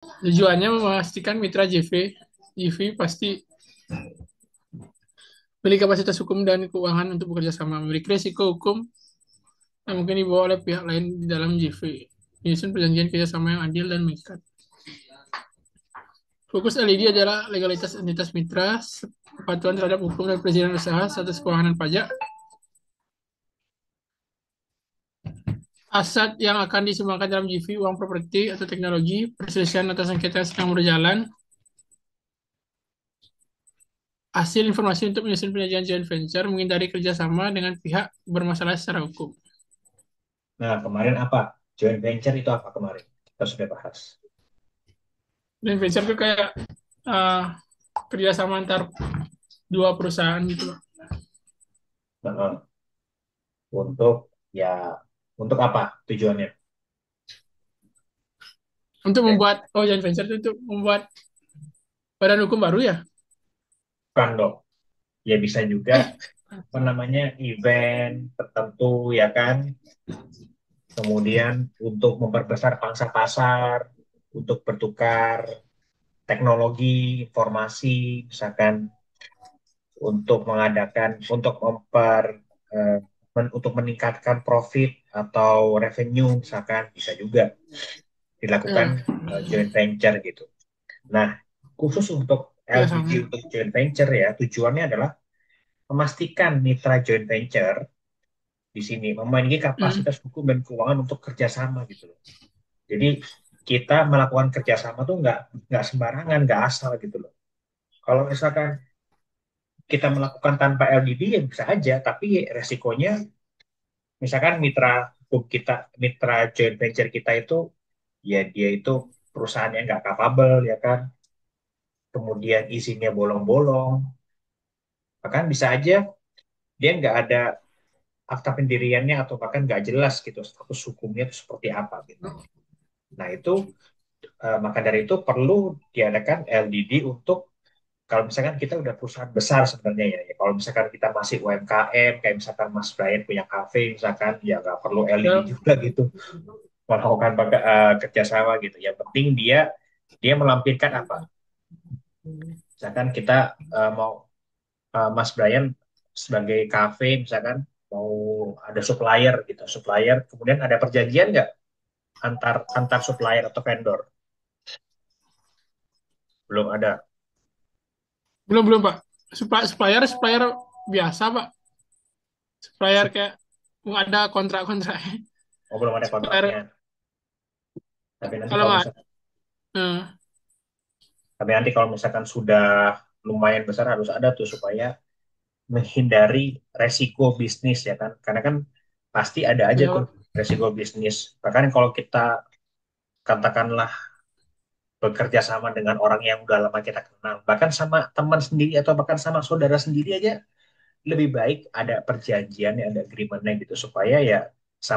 Tujuannya memastikan mitra JV pasti memiliki kapasitas hukum dan keuangan untuk bekerja sama, memiliki risiko hukum yang mungkin dibawa oleh pihak lain di dalam JV, menyusun perjanjian kerjasama yang adil dan mengikat. Fokus LED adalah legalitas entitas mitra, kepatuhan terhadap hukum dan perizinan usaha, status keuangan dan pajak, aset yang akan disumbangkan dalam JV, uang properti atau teknologi, perselisihan atas sengketa yang sedang berjalan, hasil informasi untuk menyusun perjanjian joint venture, menghindari kerjasama dengan pihak bermasalah secara hukum. Nah, kemarin apa? Joint venture itu apa kemarin? Kita sudah bahas. Joint venture itu kayak uh, kerjasama antar dua perusahaan gitu loh. Nah, untuk ya untuk apa tujuannya? Untuk Eh, membuat, joint venture itu untuk membuat badan hukum baru ya? bukan dong. Ya bisa juga Eh, apa namanya event tertentu ya kan. Kemudian untuk memperbesar pangsa pasar, untuk bertukar teknologi, informasi, misalkan untuk untuk meningkatkan profit atau revenue, misalkan bisa juga dilakukan ya, joint venture gitu. Nah, khusus untuk LDD kerjasama. untuk joint venture ya, tujuannya adalah memastikan mitra joint venture di sini memiliki Hmm. kapasitas hukum dan keuangan untuk kerjasama gitu loh. Jadi kita melakukan kerjasama tuh nggak sembarangan, nggak asal gitu loh. Kalau misalkan kita melakukan tanpa LDD ya bisa aja, tapi resikonya misalkan mitra joint venture kita itu ya dia itu perusahaan yang nggak capable ya kan, kemudian isinya bolong-bolong, bahkan bisa aja dia nggak ada akta pendiriannya atau bahkan nggak jelas gitu status hukumnya itu seperti apa gitu. Nah itu maka dari itu perlu diadakan LDD untuk kalau misalkan kita udah perusahaan besar sebenarnya ya, ya kalau misalkan kita masih UMKM kayak misalkan Mas Brian punya kafe misalkan ya nggak perlu LDD Ya, juga gitu melakukan kerjasama gitu. Yang penting dia dia melampirkan apa? Misalkan kita mau Mas Brian sebagai kafe misalkan mau ada supplier gitu, supplier kemudian ada perjanjian nggak antar antar supplier atau vendor? Belum ada. belum belum Pak. Supplier supplier biasa Pak. Supplier Sup- kayak nggak ada kontrak-kontrak. Oh, belum ada kontraknya. Supplier Tapi nanti kalau kalau nggak, misalkan eh, tapi nanti kalau misalkan sudah lumayan besar harus ada tuh supaya menghindari resiko bisnis ya kan. Karena kan pasti ada aja ya tuh Pak. resiko bisnis. Bahkan kalau kita katakanlah bekerja sama dengan orang yang udah lama kita kenal, bahkan sama teman sendiri atau bahkan sama saudara sendiri aja, lebih baik ada perjanjiannya, ada agreementnya gitu supaya ya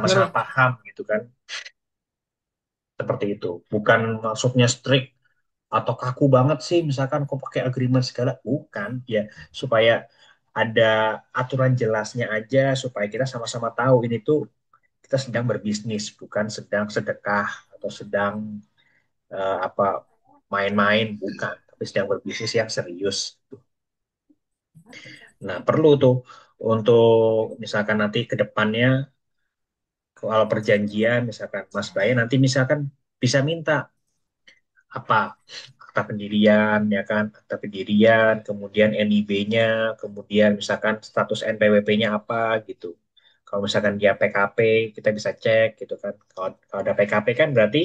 Benar sama-sama Pak. paham gitu kan, seperti itu. Bukan maksudnya strict atau kaku banget sih, misalkan kok pakai agreement segala, bukan ya supaya ada aturan jelasnya aja supaya kita sama-sama tahu ini tuh kita sedang berbisnis, bukan sedang sedekah atau sedang apa main-main bukan, tapi sedang berbisnis yang serius. Nah, perlu tuh untuk misalkan nanti ke depannya kalau perjanjian misalkan Mas Bayu nanti misalkan bisa minta apa akta pendirian ya kan, akta pendirian, kemudian NIB-nya, kemudian misalkan status NPWP-nya apa gitu. Kalau misalkan dia PKP, kita bisa cek gitu kan. Kalau ada PKP kan berarti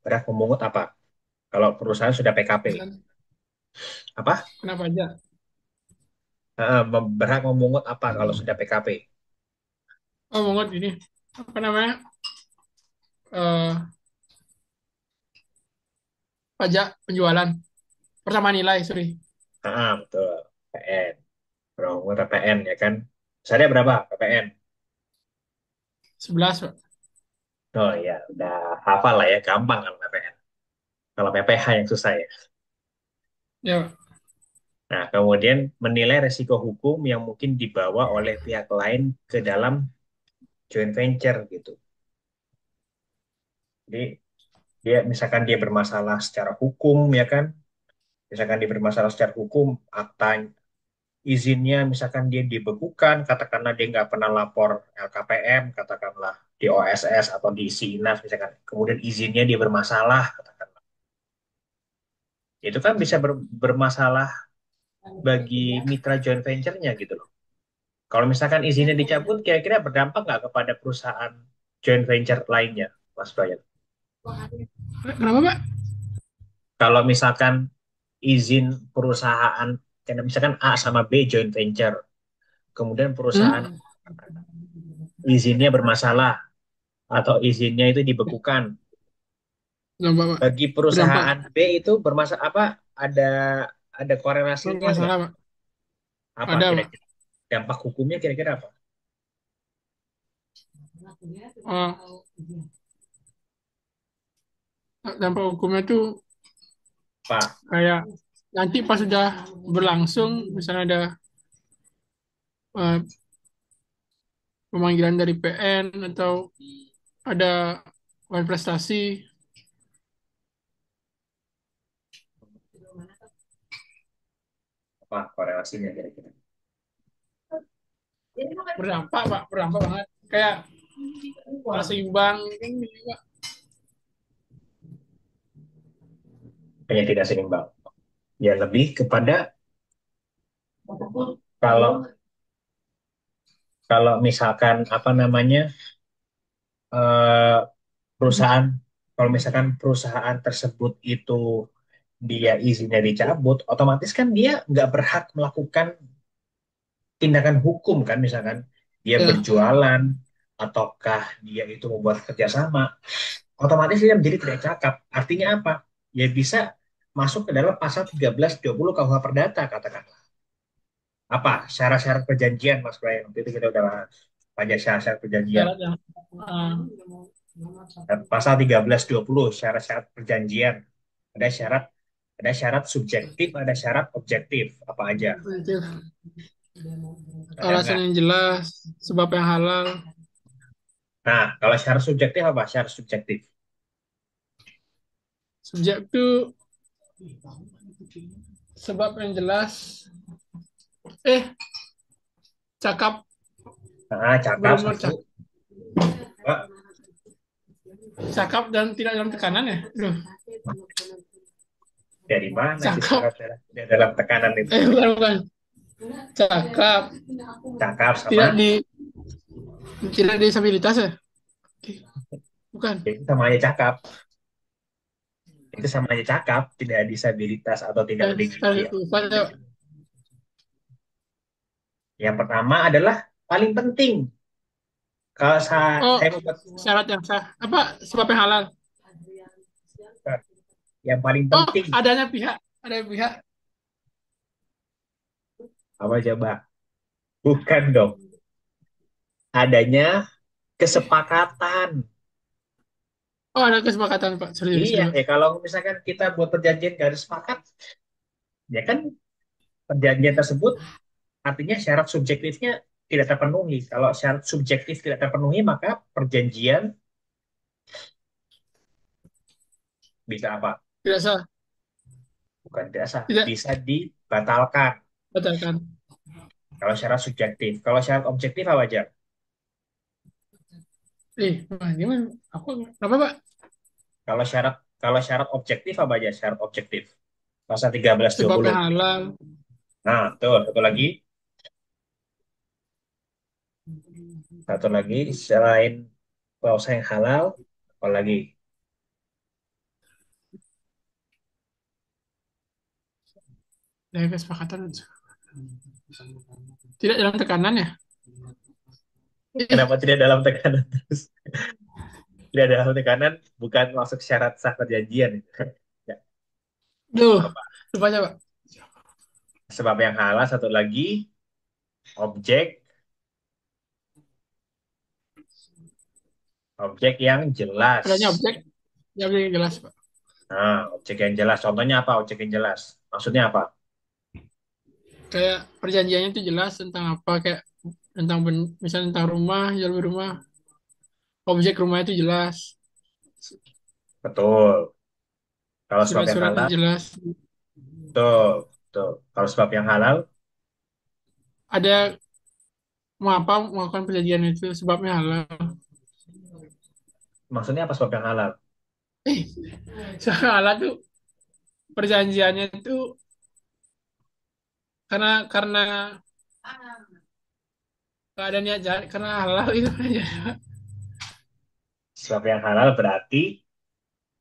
berhak memungut apa? Kalau perusahaan sudah PKP, apa? Kenapa aja? Berhak memungut apa kalau sudah PKP? Oh, mongot ini apa namanya? Eh, pajak penjualan persamaan nilai, sorry. Betul. PN. Memungut PPN ya kan. Misalnya berapa PPN? 11 Pak. Oh ya, udah hafal lah ya, gampang kalau PPN. Kalau PPH yang susah ya. Ya Pak. Nah, kemudian menilai resiko hukum yang mungkin dibawa oleh pihak lain ke dalam joint venture gitu. Jadi Dia misalkan dia bermasalah secara hukum ya kan, misalkan dia bermasalah secara hukum, akta izinnya misalkan dia dibekukan, katakanlah dia nggak pernah lapor LKPM, katakanlah di OSS atau di SINAS misalkan, kemudian izinnya dia bermasalah, katakanlah. Itu kan bisa bermasalah bagi mitra joint venture-nya gitu loh. Kalau misalkan izinnya dicabut, kira-kira berdampak nggak kepada perusahaan joint venture lainnya, Mas Brian? Kenapa Pak? Kalau misalkan izin perusahaan, kayak misalkan A sama B joint venture, kemudian perusahaan Hmm? izinnya bermasalah atau izinnya itu dibekukan, Berdampak Pak. bagi Berdampak. perusahaan B itu bermasalah apa? Ada ada korelasinya nggak? Masalah Pak. Apa Ada Pak. kira-kira dampak hukumnya kira-kira apa? Oh, dampak hukumnya tuh Pak, kayak nanti pas sudah berlangsung, misalnya ada eh, pemanggilan dari PN atau ada uang prestasi, apa korelasinya kira-kira? berdampak Pak, berdampak banget. Kayak kalau seimbang kan gitu, Pak. Hanya tidak seimbang. Ya lebih kepada kalau kalau misalkan apa namanya eh, perusahaan kalau misalkan perusahaan tersebut itu dia izinnya dicabut, otomatis kan dia nggak berhak melakukan tindakan hukum kan, misalkan dia Ya, berjualan ataukah dia itu membuat kerjasama, otomatis dia menjadi tidak cakap. Artinya apa? Ya bisa masuk ke dalam pasal 1320 KUH Perdata katakanlah. Apa syarat-syarat perjanjian Mas Brian? Waktu itu kita udah bahas pajak syarat-syarat perjanjian. syarat yang eh, Pasal 1320 syarat-syarat perjanjian. Ada syarat ada syarat subjektif, ada syarat objektif. Apa aja? itu Ada alasan nggak? yang jelas, sebab yang halal. Nah, kalau syarat subjektif apa? Syarat subjektif. Subjek itu sebab yang jelas. Eh, cakap Nah, cakap belum satu. bercakap, Dua, cakap dan tidak dalam tekanan ya. Duh, dari mana itu cakap. syarat dalam tekanan itu? Bukan bukan. Cakap Cakap tidak sama, di tidak disabilitas ya. Bukan. itu sama aja cakap. Itu sama aja cakap, tidak disabilitas atau tidak memiliki. Lupa ya. Yang pertama adalah paling penting. Kalau Oh, saya membuat syarat yang sah. Apa sebab yang halal? yang paling Oh, penting, adanya pihak. Ada pihak. apa coba? Bukan dong. Adanya kesepakatan. Oh, ada kesepakatan Pak. Serius Iya, dulu. ya kalau misalkan kita buat perjanjian gak ada sepakat, ya kan perjanjian tersebut artinya syarat subjektifnya tidak terpenuhi. Kalau syarat subjektif tidak terpenuhi, maka perjanjian bisa apa? Tidak sah. Bukan tidak sah, Tidak bisa dibatalkan. batalkan. Kalau syarat subjektif, kalau syarat objektif apa aja? Wah, gimana? Aku apa Pak? Kalau syarat objektif apa aja? Syarat objektif. Pasal tiga belas dua Sebab puluh. yang halal. Nah, tuh satu lagi, selain pausa yang halal, apa lagi? Dari kesepakatan. Tidak dalam tekanan ya? Kenapa Ih, tidak dalam tekanan terus? Tidak dalam tekanan bukan masuk syarat sah perjanjian itu. Ya, duh. apa? Lupa aja Pak. Sebab yang halal satu lagi, objek objek yang jelas. Adanya objek. Ya, objek yang jelas Pak. Nah, objek yang jelas. Contohnya apa? Objek yang jelas. Maksudnya apa? Kayak perjanjiannya itu jelas tentang apa. Kayak tentang misalnya tentang rumah, jual beli rumah. Objek rumah itu jelas. Betul. Kalau sebab yang surat-suratnya halal, jelas. betul, betul. Kalau sebab yang halal, Ada mengapa melakukan perjanjian itu sebabnya halal. maksudnya apa sebab yang halal? Eh, halal tuh perjanjiannya itu karena gak ada niat jahat karena halal itu aja. Sebab yang halal berarti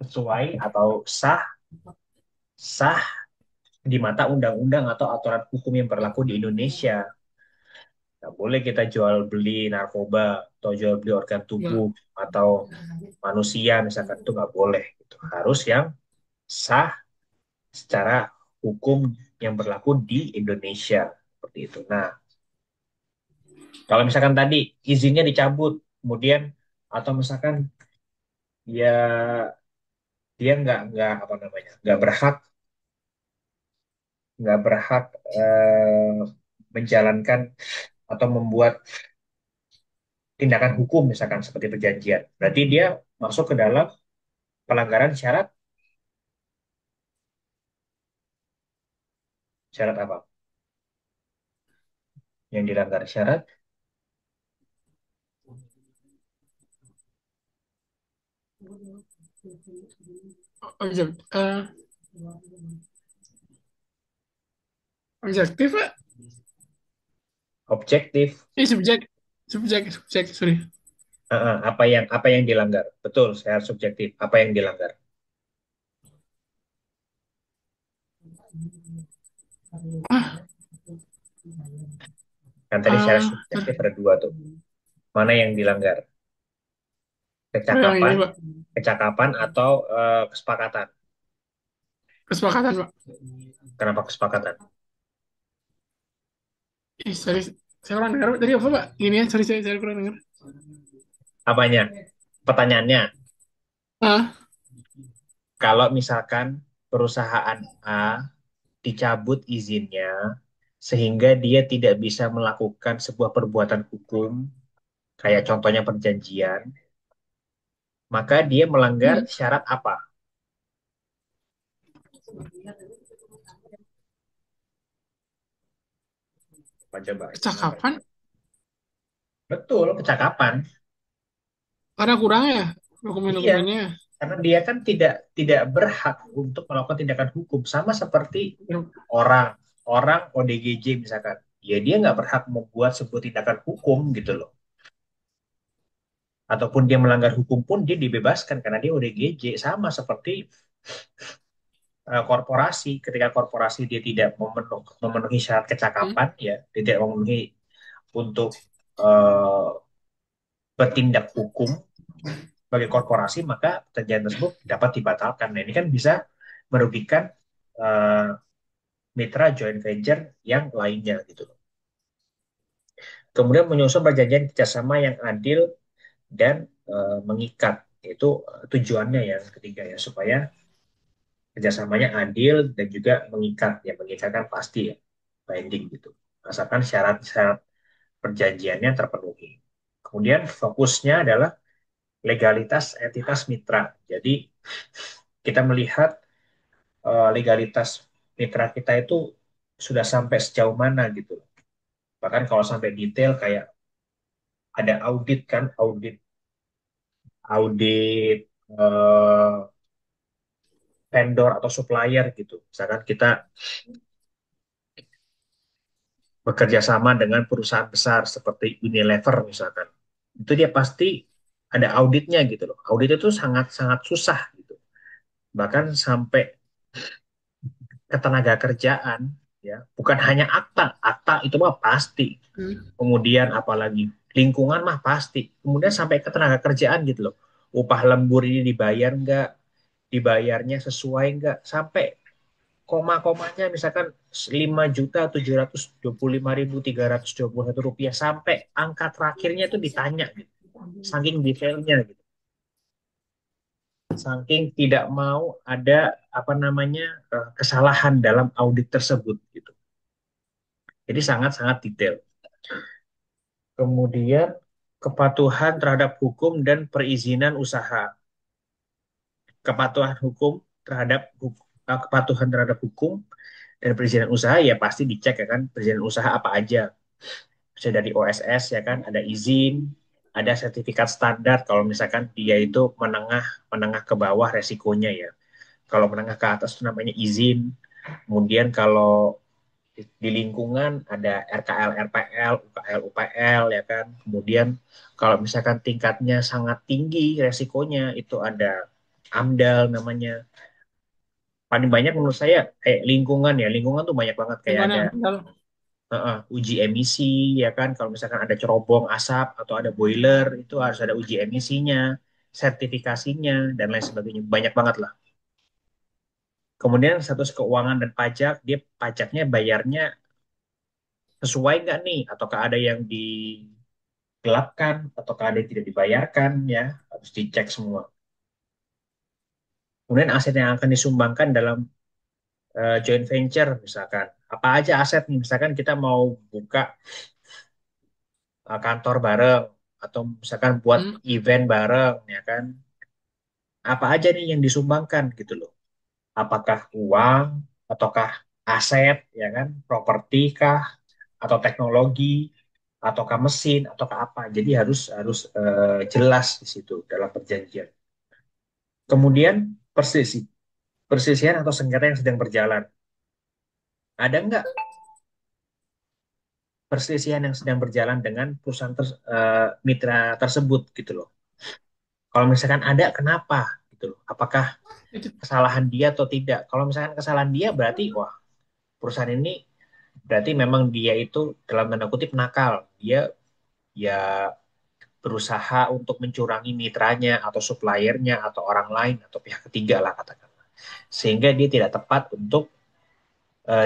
sesuai atau sah, sah di mata undang-undang atau aturan hukum yang berlaku di Indonesia. Nggak boleh kita jual beli narkoba atau jual beli organ tubuh Enggak. atau manusia misalkan itu nggak boleh. Itu harus yang sah secara hukum yang berlaku di Indonesia seperti itu. Nah, kalau misalkan tadi izinnya dicabut, kemudian atau misalkan ya dia nggak apa namanya nggak berhak menjalankan atau membuat tindakan hukum misalkan seperti perjanjian. Berarti dia masuk ke dalam pelanggaran syarat syarat apa? Yang dilanggar syarat Objek, objektif Pak. objektif. Subjek, subjek, sorry. Apa yang dilanggar? Betul, syarat subjektif. Apa yang dilanggar? Ah, Kan tadi syarat subjektif ada dua tuh. Mana yang dilanggar? oh yang Kecakapan, ini Pak, kecakapan atau kesepakatan? kesepakatan Pak. Kenapa kesepakatan? Sorry, saya kurang dengar tadi apa Pak? Gini ya, sorry saya kurang dengar. Apanya? Pertanyaannya, Ah, kalau misalkan perusahaan A dicabut izinnya sehingga dia tidak bisa melakukan sebuah perbuatan hukum, kayak contohnya perjanjian, maka dia melanggar hmm, syarat apa? Coba itu melanggar kecakapan syarat. Betul, kecakapan. karena kurang ya Iya, dokumen-dokumennya. karena dia kan tidak tidak berhak untuk melakukan tindakan hukum sama seperti orang orang ODGJ misalkan. Ya dia nggak berhak membuat sebuah tindakan hukum gitu loh. Ataupun dia melanggar hukum pun dia dibebaskan karena dia ODGJ sama seperti korporasi. Ketika korporasi dia tidak memenuhi syarat Hmm, kecakapan, ya dia tidak memenuhi untuk eh, bertindak hukum sebagai korporasi, maka perjanjian tersebut dapat dibatalkan. Nah, ini kan bisa merugikan eh, mitra joint venture yang lainnya gitu loh. Kemudian menyusun perjanjian kerjasama yang adil dan mengikat. Itu tujuannya yang ketiga ya, supaya kerjasamanya adil dan juga mengikat. Ya, mengikat kan pasti ya, binding gitu. Asalkan syarat-syarat perjanjiannya terpenuhi. Kemudian fokusnya adalah legalitas entitas mitra. Jadi kita melihat legalitas mitra kita itu sudah sampai sejauh mana gitu. Bahkan kalau sampai detail kayak ada audit kan, audit vendor atau supplier gitu. Misalkan kita bekerja sama dengan perusahaan besar seperti Unilever misalkan. Itu dia pasti ada auditnya gitu loh. Audit itu sangat-sangat susah gitu. Bahkan sampai ketenaga kerjaan ya, bukan hanya akta. Akta itu mah pasti. hmm. Kemudian apalagi lingkungan mah pasti. Kemudian sampai ketenaga kerjaan gitu loh. Upah lembur ini dibayar nggak? Dibayarnya sesuai nggak? Sampai koma-komanya misalkan 5.725.321 rupiah sampai angka terakhirnya itu ditanya gitu. Saking detailnya gitu. Saking tidak mau ada apa namanya kesalahan dalam audit tersebut gitu. Jadi sangat-sangat detail. Kemudian kepatuhan terhadap hukum dan perizinan usaha. kepatuhan hukum kepatuhan terhadap hukum dan perizinan usaha ya pasti dicek ya kan perizinan usaha apa aja. Bisa dari OSS ya kan, ada izin, ada sertifikat standar kalau misalkan dia itu menengah menengah ke bawah resikonya ya. Kalau menengah ke atas itu namanya izin. Kemudian kalau di lingkungan ada RKL, RPL, UKL, UPL ya kan. Kemudian kalau misalkan tingkatnya sangat tinggi resikonya itu ada AMDAL namanya. Paling banyak menurut saya kayak lingkungan ya. Lingkungan tuh banyak banget kayak Gimana ada amdal? uji emisi ya kan. Kalau misalkan ada cerobong asap atau ada boiler itu harus ada uji emisinya, sertifikasinya dan lain sebagainya. Banyak banget lah. Kemudian status keuangan dan pajak, dia pajaknya bayarnya sesuai nggak nih? Ataukah ada yang digelapkan? Ataukah ada yang tidak dibayarkan? Ya, harus dicek semua. Kemudian aset yang akan disumbangkan dalam joint venture, misalkan. Apa aja aset nih? Misalkan kita mau buka kantor bareng, atau misalkan buat Hmm? event bareng, ya kan? Apa aja nih yang disumbangkan gitu loh? Apakah uang, ataukah aset, ya kan? Properti kah? Atau teknologi ataukah mesin ataukah apa. Jadi harus harus jelas di situ dalam perjanjian. Kemudian perselisihan atau sengketa yang sedang berjalan. Ada nggak perselisihan yang sedang berjalan dengan perusahaan mitra tersebut gitu loh. Kalau misalkan ada, kenapa gitu loh. Apakah Itu kesalahan dia atau tidak? Kalau misalkan kesalahan dia berarti wah perusahaan ini berarti memang dia itu dalam tanda kutip nakal. Dia ya berusaha untuk mencurangi mitranya atau suppliernya atau orang lain atau pihak ketiga lah katakanlah. Sehingga dia tidak tepat untuk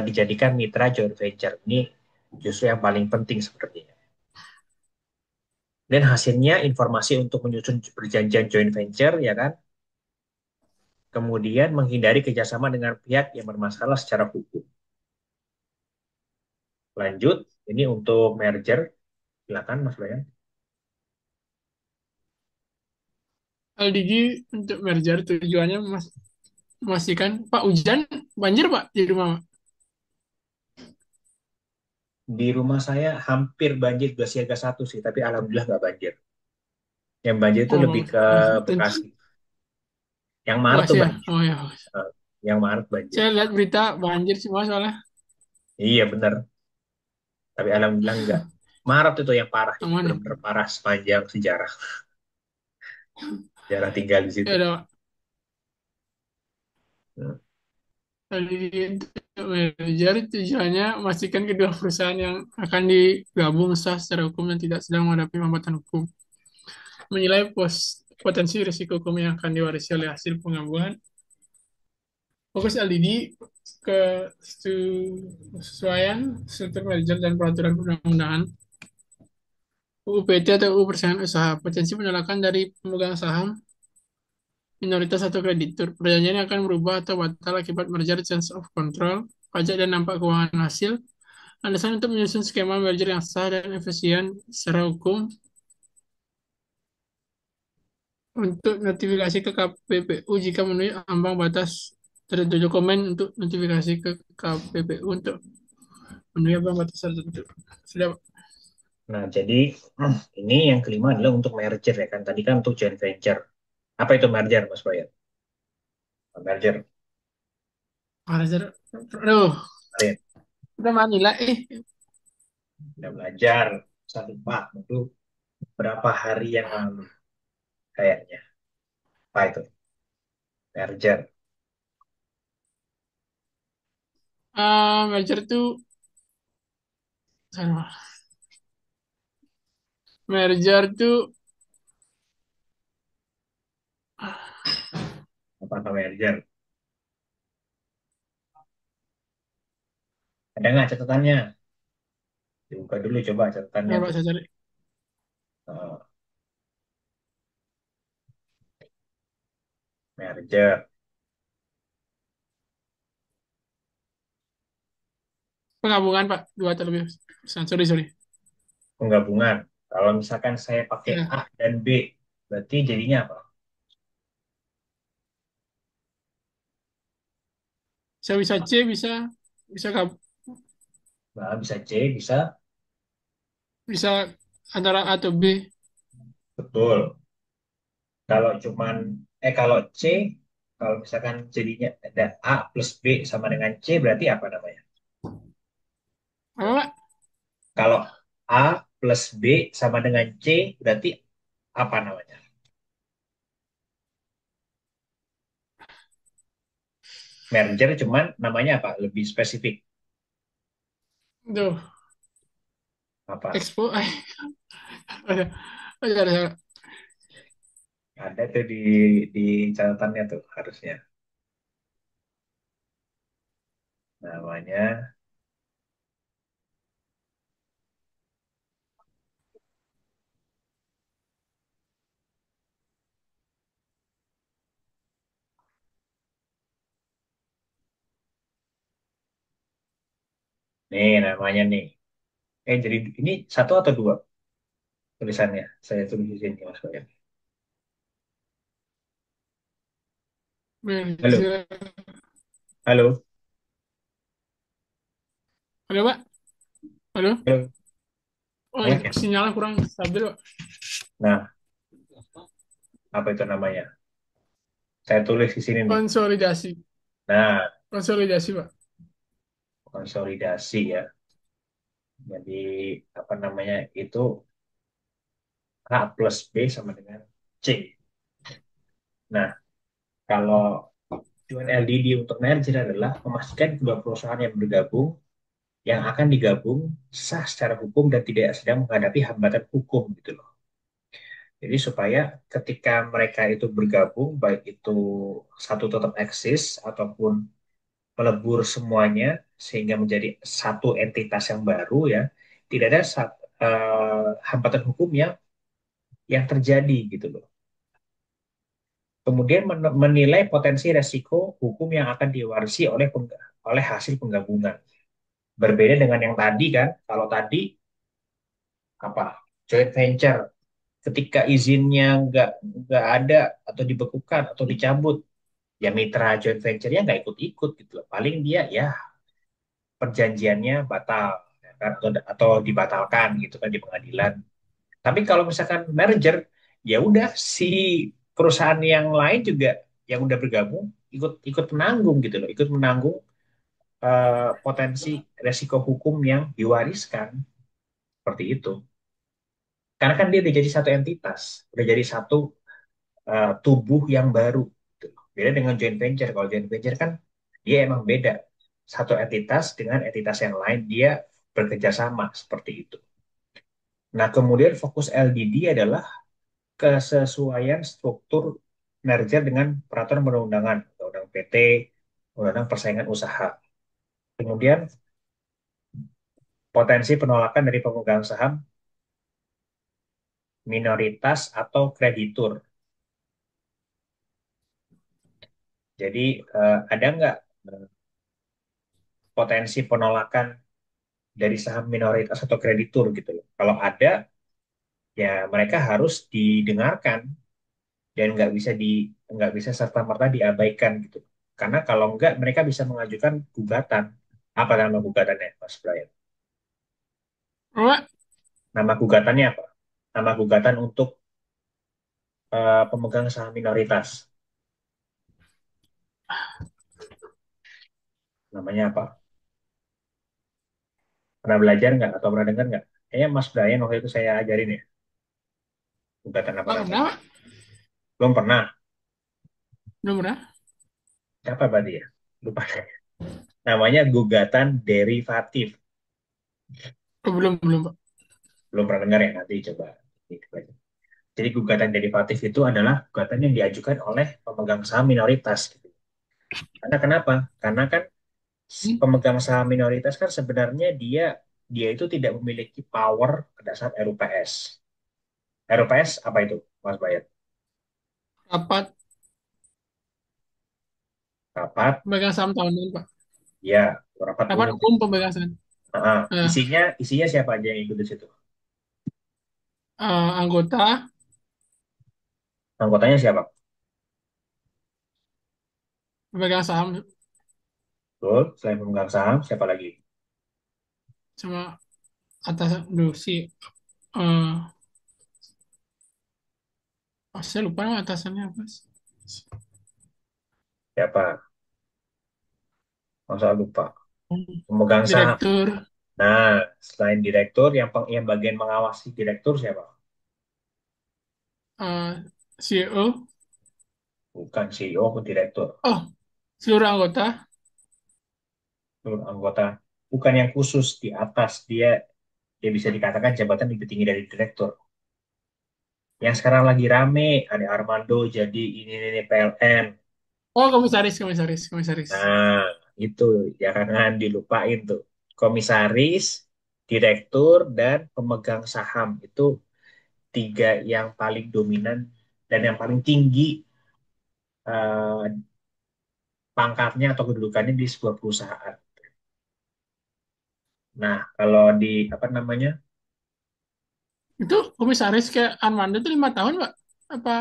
dijadikan mitra joint venture. Ini justru yang paling penting sepertinya. Dan hasilnya informasi untuk menyusun perjanjian joint venture ya kan. Kemudian menghindari kerjasama dengan pihak yang bermasalah secara hukum. Lanjut, ini untuk merger. Silakan Mas Bayan. LDG untuk merger tujuannya memastikan Pak hujan banjir Pak di rumah Pak. Di rumah saya hampir banjir 2 siaga 1 sih, tapi alhamdulillah nggak banjir. Yang banjir itu lebih Oh, ke tentu Bekasi. Yang Maret luas tuh ya. banjir. Oh ya. Eh, yang Maret banjir. Saya lihat berita banjir semua soalnya. Iya bener. Tapi alhamdulillah enggak. Maret itu yang parah itu Aman ya. benar-benar parah sepanjang sejarah. Sejarah tinggal di Ya situ. udah Pak. Hmm. LDG untuk merger tujuannya memastikan kedua perusahaan yang akan digabung sah secara hukum dan tidak sedang menghadapi hambatan hukum. Menilai potensi risiko hukum yang akan diwarisi oleh hasil penggabungan. Fokus LDD ke kesesuaian struktur merger dan peraturan perundang-undangan. UU PT atau UU Persaingan Usaha. Potensi penolakan dari pemegang saham, minoritas atau kreditur. Perjanjian yang akan berubah atau batal akibat merger change of control, pajak dan dampak keuangan hasil. Landasan untuk menyusun skema merger yang sah dan efisien secara hukum. Untuk notifikasi ke KPPU jika memenuhi ambang batas tertentu. Dokumen untuk notifikasi ke KPPU untuk memenuhi ambang batas tertentu. Sudah, Pak. Nah, jadi ini yang kelima adalah untuk merger ya kan. Tadi kan untuk joint venture. Apa itu merger, Mas Bayan? Merger. Belajar. Aduh, Kalian udah manila udah belajar satu Pak itu berapa hari yang lalu kayaknya. Apa itu? Merger. Merger tuh, salah. Merger tuh Apa itu merger? Ada nggak catatannya? Dibuka dulu coba catatannya Pak tuh. saya cari. Eh, merger. Penggabungan Pak, dua atau lebih perusahaan. Sorry, sorry. Penggabungan. Kalau misalkan saya pakai Ya. A dan B, berarti jadinya apa? Bisa bisa C, bisa bisa Nah, bisa C, bisa bisa antara A atau B. betul. Kalau cuman kalau C, kalau misalkan jadinya ada A plus B sama dengan C, berarti apa namanya? Apa, Pak? Kalau A plus B sama dengan C, berarti apa namanya? Merger cuman namanya apa? Lebih spesifik. Tuh, Apa? Expo. Ada, ada. Ada tuh di catatannya tuh harusnya. Namanya, nih namanya nih. Jadi ini satu atau dua tulisannya? Saya tulis di sini Mas Bayan. Halo, Merger. halo, Halo, Pak. Halo. halo. Oh, Banyak ya? sinyalnya kurang stabil, Pak. Nah, apa itu namanya? Saya tulis di sini nih. Konsolidasi. Nah, Konsolidasi, Pak. konsolidasi ya. Jadi apa namanya itu A plus B sama dengan C. Nah, kalau joint LDD untuk merger adalah memastikan kedua perusahaan yang bergabung yang akan digabung sah secara hukum dan tidak sedang menghadapi hambatan hukum gitu loh. Jadi supaya ketika mereka itu bergabung, baik itu satu tetap eksis ataupun melebur semuanya sehingga menjadi satu entitas yang baru ya, tidak ada hambatan hukum yang terjadi gitu loh. Kemudian menilai potensi resiko hukum yang akan diwarisi oleh hasil penggabungan. Berbeda dengan yang tadi kan, kalau tadi apa joint venture ketika izinnya nggak ada atau dibekukan atau dicabut, ya mitra joint venture-nya nggak ikut-ikut gitu loh. Paling dia ya perjanjiannya batal ya kan, atau dibatalkan gitu kan di pengadilan. Tapi kalau misalkan merger, ya udah si perusahaan yang lain juga yang udah bergabung ikut ikut menanggung gitu loh, ikut menanggung potensi resiko hukum yang diwariskan seperti itu. Karena kan dia udah jadi satu entitas, udah jadi satu tubuh yang baru. Gitu. Beda dengan joint venture. Kalau joint venture kan dia emang beda. Satu entitas dengan entitas yang lain dia bekerja sama seperti itu. Nah, kemudian fokus LDD adalah kesesuaian struktur merger dengan peraturan perundang-undangan, undang PT, undang persaingan usaha. Kemudian potensi penolakan dari pemegang saham minoritas atau kreditur. Jadi ada nggak potensi penolakan dari saham minoritas atau kreditur gitu loh. Kalau ada, ya mereka harus didengarkan dan nggak bisa serta merta diabaikan gitu. Karena kalau nggak, mereka bisa mengajukan gugatan. Apa nama gugatannya, Mas Brian? Pak. Nama gugatannya apa? Nama gugatan untuk pemegang saham minoritas. Namanya apa? Pernah belajar nggak atau pernah dengar nggak? Kayaknya Mas Brian waktu itu saya ajarin ya. Gugatan apa Pak, pernah, namanya? Pak? Belum pernah. Belum pernah? Siapa berarti ya? Lupa. Namanya gugatan derivatif. Oh, belum, Pak. Belum pernah dengar ya? Nanti coba. Jadi gugatan derivatif itu adalah gugatan yang diajukan oleh pemegang saham minoritas. Gitu. Karena kenapa? Karena kan Hmm? pemegang saham minoritas kan sebenarnya dia dia itu tidak memiliki power pada saat RUPS. RUPS apa itu, Mas Bayat? Rapat Rapat, pemegang saham tahunan, Pak. ya, rapat Rapat umum. umum pemegang saham. Eh, Isinya siapa aja yang ikut di situ? Anggota Anggotanya siapa? pemegang saham Betul. Selain pemegang saham, siapa lagi? sama atasan dulu si eh saya lupa nama atasannya apa. Siapa? Masa lupa. Pemegang saham. Direktur, Nah, selain direktur, yang bagian mengawasi direktur siapa? CEO, Bukan CEO ke direktur. oh seluruh anggota. Seluruh anggota. Bukan yang khusus di atas. Dia bisa dikatakan jabatan lebih tinggi dari direktur. Yang sekarang lagi rame, ada Armando jadi ini PLN. Oh, komisaris, komisaris, komisaris. Nah, itu jangan dilupain tuh. Komisaris, direktur, dan pemegang saham. Itu tiga yang paling dominan dan yang paling tinggi eh, pangkatnya atau kedudukannya di sebuah perusahaan. Nah, kalau di apa namanya Itu komisaris kayak Armando itu 5 tahun, Pak? Apa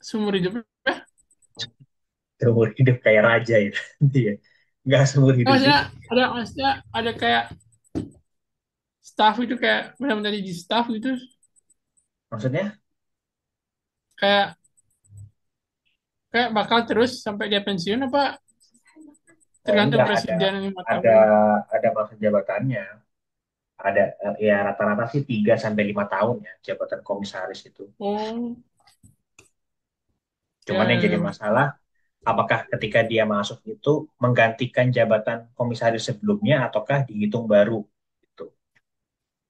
seumur hidup? seumur hidup kayak raja itu, dia nggak seumur hidup juga. Maksudnya ada kayak staff itu kayak benar-benar jadi staff gitu, Maksudnya kayak kayak bakal terus sampai dia pensiun apa tergantung enggak presiden yang lima ada tahun. ada masa jabatannya. Ada ya rata-rata sih 3 sampai 5 tahun ya jabatan komisaris itu. Oh, ya, Cuman yang ya, jadi ya. masalah apakah ketika dia masuk itu menggantikan jabatan komisaris sebelumnya ataukah dihitung baru gitu.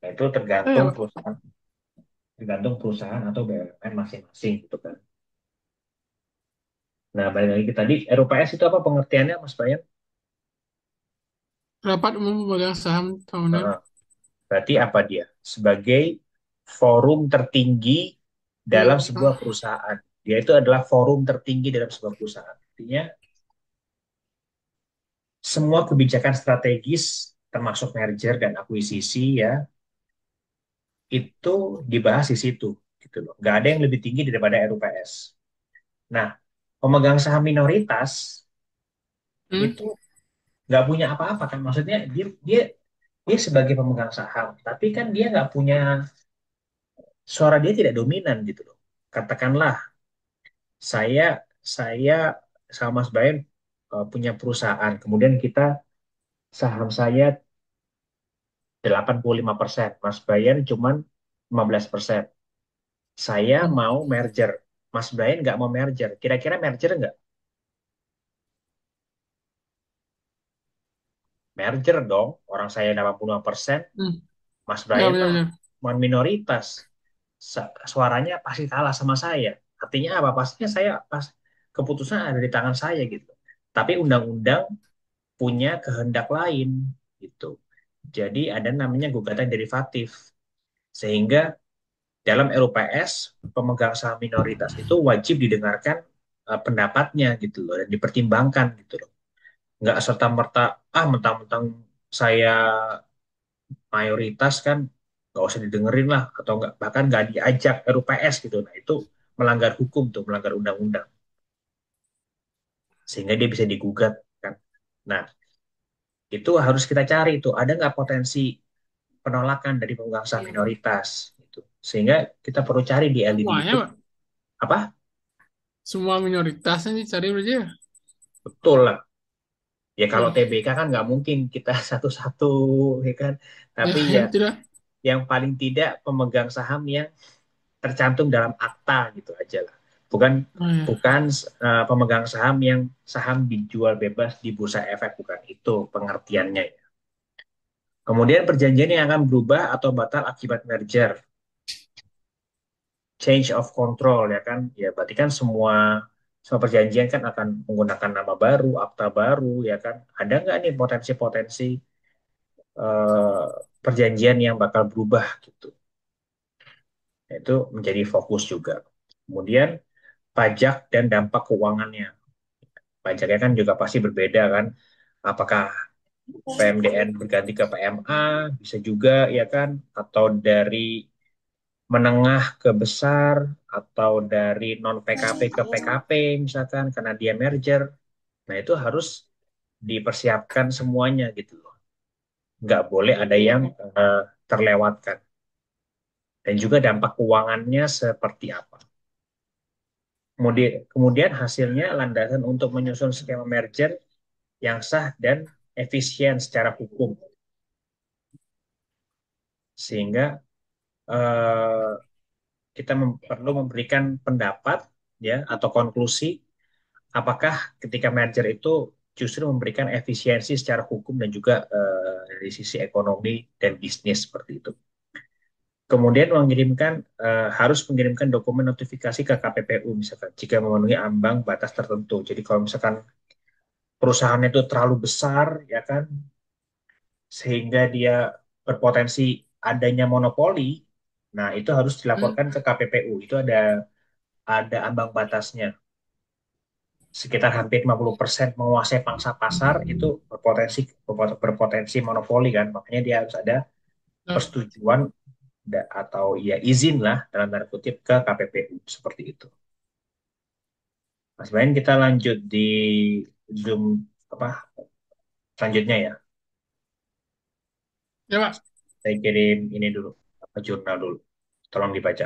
Nah, itu Oh, ya, Pak. tergantung perusahaan atau BUMN masing-masing gitu kan. Nah, balik lagi ke tadi, RUPS itu apa pengertiannya, Mas Bayan? Rapat umum pemegang saham tahunan. Nah, berarti apa dia? Sebagai forum tertinggi dalam sebuah Ya, perusahaan. Dia itu adalah forum tertinggi dalam sebuah perusahaan. Artinya, semua kebijakan strategis, termasuk merger dan akuisisi ya, itu dibahas di situ. Gitu loh. Nggak ada yang lebih tinggi daripada RUPS. Nah, pemegang saham minoritas hmm, itu nggak punya apa-apa kan? Maksudnya dia dia sebagai pemegang saham, tapi kan dia nggak punya suara dia tidak dominan gitu loh. Katakanlah saya saya sama Mas Bayan punya perusahaan, kemudian kita saham saya 85%, Mas Bayan cuman 15%. Saya hmm, mau merger, Mas Bayan nggak mau merger. Kira-kira merger nggak? Merger dong. Orang saya 85%, hmm. Mas Ya, Bayan mah benar-benar. cuma minoritas. Suaranya pasti kalah sama saya. Artinya apa? Pastinya saya pas keputusan ada di tangan saya gitu. Tapi undang-undang punya kehendak lain gitu. Jadi ada namanya gugatan derivatif. Sehingga dalam RUPS pemegang saham minoritas itu wajib didengarkan pendapatnya gitu loh dan dipertimbangkan gitu loh. Nggak serta-merta mentang-mentang saya mayoritas kan nggak usah didengerin lah atau nggak bahkan nggak diajak RUPS gitu. Nah itu melanggar hukum tuh, melanggar undang-undang sehingga dia bisa digugat kan. Nah itu harus kita cari tuh ada nggak potensi penolakan dari pemegang saham minoritas gitu. Sehingga kita perlu cari di LDD Semuanya, itu Pak. apa Semua minoritas ini cari berarti ya. betul lah. Ya kalau Wah, TBK kan nggak mungkin kita satu-satu ya kan. ya, Tapi ya ya betul lah. yang paling tidak pemegang saham yang tercantum dalam akta gitu aja lah. Bukan Oh, ya. bukan pemegang saham yang saham dijual bebas di bursa efek bukan itu pengertiannya ya. Kemudian perjanjian yang akan berubah atau batal akibat merger, change of control ya kan. Ya berarti kan semua semua perjanjian kan akan menggunakan nama baru, akta baru ya kan. Ada nggak nih potensi-potensi eh, perjanjian yang bakal berubah gitu. Nah, itu menjadi fokus juga. Kemudian pajak dan dampak keuangannya. Pajaknya kan juga pasti berbeda kan. Apakah PMDN berganti ke PMA, bisa juga ya kan. Atau dari menengah ke besar, atau dari non PKP ke PKP misalkan karena dia merger. Nah itu harus dipersiapkan semuanya gitu loh. Nggak boleh ada yang terlewatkan. Dan juga dampak keuangannya seperti apa. Kemudian hasilnya landasan untuk menyusun skema merger yang sah dan efisien secara hukum. Sehingga eh, kita perlu memberikan pendapat ya atau konklusi apakah ketika merger itu justru memberikan efisiensi secara hukum dan juga dari sisi ekonomi dan bisnis seperti itu. Kemudian harus mengirimkan dokumen notifikasi ke KPPU misalkan jika memenuhi ambang batas tertentu. Jadi kalau misalkan perusahaan itu terlalu besar ya kan sehingga dia berpotensi adanya monopoli, nah itu harus Hmm. dilaporkan ke KPPU. Itu ada ambang batasnya. Sekitar hampir 50% menguasai pangsa pasar itu berpotensi monopoli kan. Makanya dia harus ada Nah, persetujuan atau ya izin lah dalam tanda kutip ke KPPU seperti itu. Mas Bayan kita lanjut di Zoom apa selanjutnya ya. ya Pak, Saya kirim ini dulu, jurnal dulu. Tolong dibaca.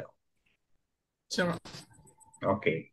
siapa? Oke.